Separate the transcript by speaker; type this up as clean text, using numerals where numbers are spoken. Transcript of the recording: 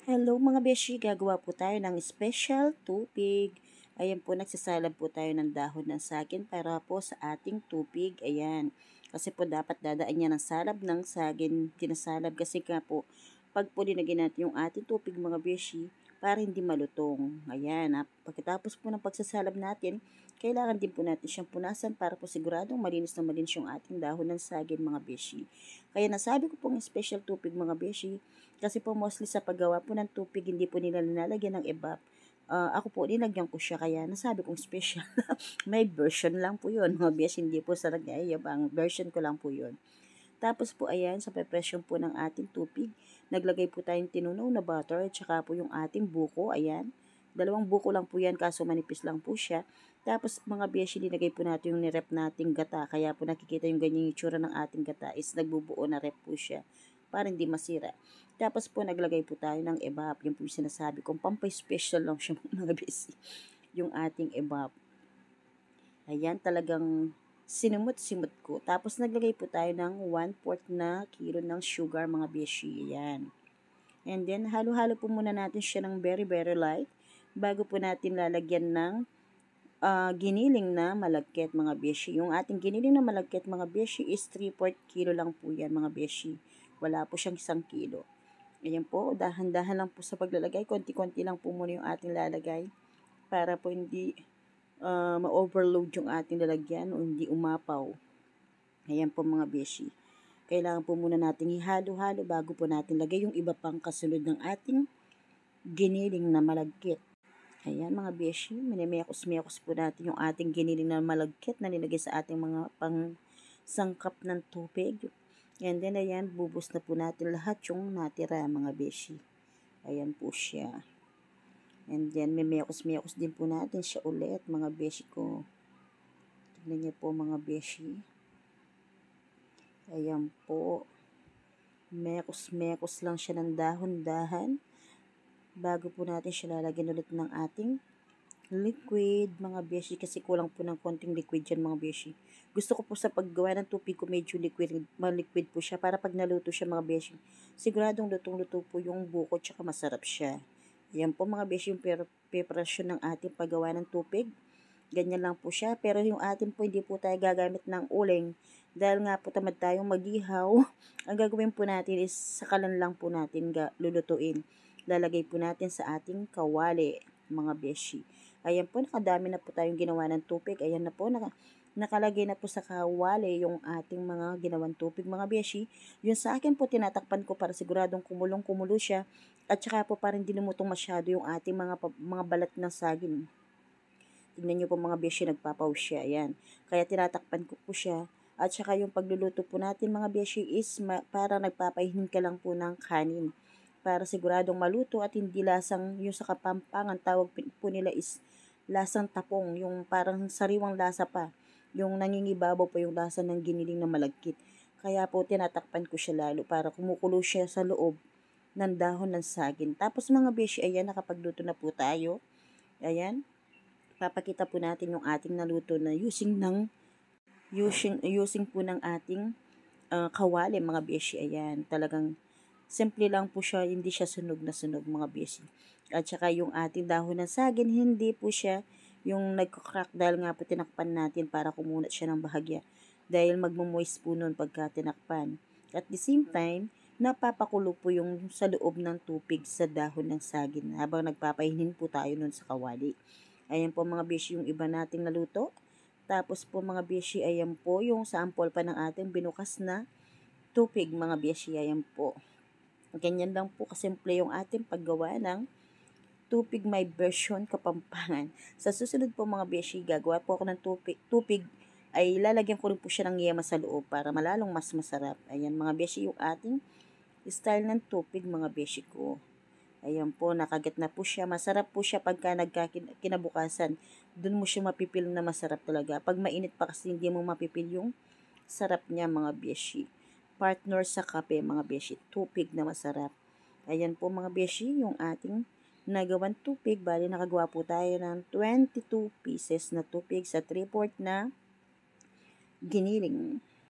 Speaker 1: Hello mga beshi, gagawa po tayo ng special tupig. Ayan po, nagsasalab po tayo ng dahon ng saging para po sa ating tupig. Ayan, kasi po dapat dadaan niya ng salab ng saging, dinasalab kasi nga po, pag po linagyan natin yung ating tupig mga beshi, para hindi malutong. Ayan, pagkatapos po ng pagsasalab natin, kailangan din po natin siyang punasan para po siguradong malinis na malinis yung ating dahon ng saging mga beshi. Kaya nasabi ko pong special tupig mga beshi, kasi po mostly sa paggawa po ng tupig, hindi po nila nilalagyan ng evap. Ako po, nilagyan ko siya, kaya nasabi kong special. May version lang po yun, mga beshi, hindi po sa ang version ko lang po yun. Tapos po, ayan, sa preparation po ng ating tupig, naglagay po tayong tinunaw na butter, at saka po yung ating buko, ayan. 2 buko lang po yan, kaso manipis lang po siya. Tapos mga beshi, linagay po natin yung nirep nating gata, kaya po nakikita yung ganyang itsura ng ating gata is nagbubuo na rep po siya, para hindi masira. Tapos po, naglagay po tayo ng evap, yung po yung sinasabi kong pampay-special lang siya mga beshi, yung ating evap. Ayan, talagang sinumot-simot ko. Tapos naglagay po tayo ng 1/4 na kilo ng sugar mga beshi. Ayan. And then, halo-halo po muna natin siya ng very light bago po natin lalagyan ng giniling na malagkit mga beshi. Yung ating giniling na malagkit mga beshi is 3/4 kilo lang po yan mga beshi. Wala po siyang 1 kilo. Ayan po, dahan-dahan lang po sa paglalagay. Konti-konti lang po muna yung ating lalagay para po hindi ma-overload yung ating lalagyan o hindi umapaw. Ayan po mga beshi. Kailangan po muna natin ihalo-halo bago po natin lagay yung iba pang kasunod ng ating giniling na malagkit. Ayan mga beshi, minimekos-mekos po natin yung ating giniling na malagkit na nilagay sa ating mga pang sangkap ng tubig. And then ayan, bubus na po natin lahat yung natira mga beshi. Ayan po siya. And then, mimekos-mekos din po natin siya ulit, mga beshi ko. Tignan niyo po, mga beshi. Ayan po. Mekos-mekos lang siya ng dahon-dahan. Bago po natin siya lalagyan ulit ng ating liquid, mga beshi. Kasi kulang po ng konting liquid yan, mga beshi. Gusto ko po sa paggawa ng tupig ko, medyo liquid po siya. Para pag naluto siya, mga beshi, siguradong lutong-luto po yung buko, tsaka masarap siya. Ayan po mga beshi, yung preparasyon ng ating paggawa ng tupig. Ganyan lang po siya. Pero yung ating po, hindi po tayo gagamit ng uling. Dahil nga po tamad tayong mag-ihaw. Ang gagawin po natin is sakalan lang po natin lulutuin. Lalagay po natin sa ating kawali, mga beshi. Ayan po, nakadami na po tayong ginawa ng tupig. Ayan na po, nakalagay na po sa kawali yung ating mga ginawang tupig, mga beshi. Yung sa akin po, tinatakpan ko para siguradong kumulong-kumulo siya. At saka po parang hindi lumutong masyado yung ating mga balat ng saging. Tignan nyo po mga beshi, nagpapaw siya. Ayan. Kaya tinatakpan ko po siya. At saka yung pagluluto po natin mga beshi is para nagpapahihin ka lang po ng kanin. Para siguradong maluto at hindi lasang, yung sa Kapampangan, tawag po nila is lasang tapong. Yung parang sariwang lasa pa. Yung nangingibabaw pa yung lasa ng giniling na malagkit. Kaya po tinatakpan ko siya lalo para kumukulo siya sa loob ng dahon ng saging. Tapos mga beshi, ayan, nakapagluto na po tayo. Ayan. Papakita po natin yung ating naluto na using po ng ating kawali mga beshi. Ayan, talagang simple lang po siya, hindi siya sunog na sunog mga beshi. At saka yung ating dahon ng saging, hindi po siya yung nagkokrack dahil nga po tinakpan natin para kumunat siya ng bahagya. Dahil magmo-moist po nun pagka tinakpan. At the same time, napapakulo po yung sa loob ng tupig sa dahon ng saging habang nagpapainin po tayo nun sa kawali. Ayan po mga beshi yung iba nating naluto. Tapos po mga beshi, ayan po yung sample pa ng ating binukas na tupig mga beshi. Ayan po. Ganyan lang po kasimple yung ating paggawa ng tupig may version Kapampangan. Sa susunod po mga beshi, gagawa po ako ng tupig ay lalagyan ko rin po siya ng yema sa loob para malalong mas masarap. Ayan mga beshi yung ating style ng tupig mga beshi ko. Ayan po, nakagat na po siya. Masarap po siya pagka kinabukasan. Doon mo siya mapipil na masarap talaga. Pag mainit pa kasi hindi mo mapipil yung sarap niya mga beshi. Partner sa kape mga beshi. Tupig na masarap. Ayan po mga beshi, yung ating nagawan tupig. Bali nakagawa po tayo ng 22 pieces na tupig sa 3/4 na giniling.